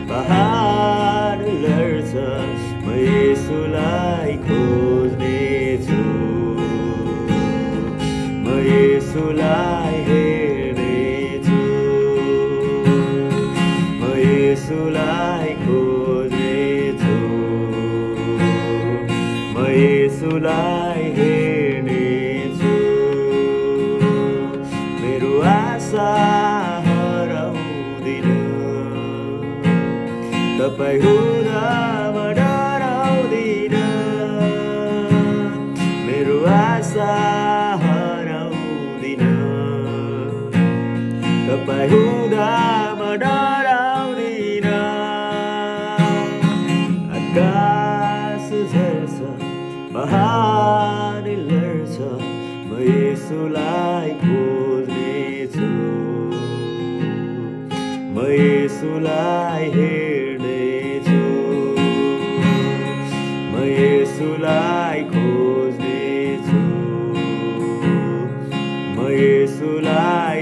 पहाड लड्छ म येशूलाई खोज्नेछु म येशूलाई हेर्नेछु म येशूलाई खोज्नेछु म येशूलाई हेर्नेछु मेरो आशा हराउँदिन तपाईँ हुँदा म डराउँदिन मेरो आशा हराउँदिन तपाईँ हुँदा म डराउँदिन आकाश झर्छ पहाड लड्छ म येशूलाई खोज्नेछु म येशूलाई हेर्नेछु म येशूलाई खोज्नेछु म येशूलाई